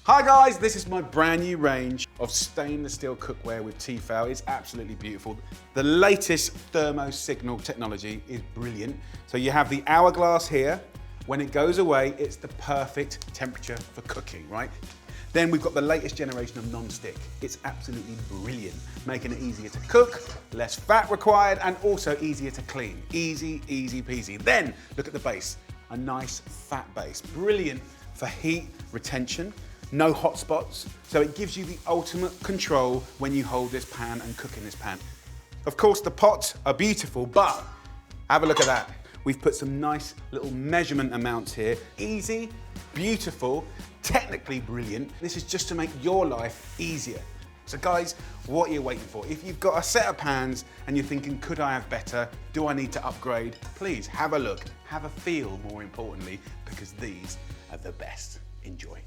Hi guys, this is my brand new range of stainless steel cookware with Tefal. It's absolutely beautiful. The latest thermo-signal technology is brilliant. So you have the hourglass here. When it goes away, it's the perfect temperature for cooking, right? Then we've got the latest generation of non-stick. It's absolutely brilliant, making it easier to cook, less fat required, and also easier to clean. Easy, easy peasy. Then look at the base, a nice fat base. Brilliant for heat retention. No hot spots, so it gives you the ultimate control when you hold this pan and cook in this pan. Of course, the pots are beautiful, but have a look at that. We've put some nice little measurement amounts here. Easy, beautiful, technically brilliant. This is just to make your life easier. So guys, what are you waiting for? If you've got a set of pans and you're thinking, could I have better? Do I need to upgrade? Please have a look, have a feel more importantly, because these are the best. Enjoy.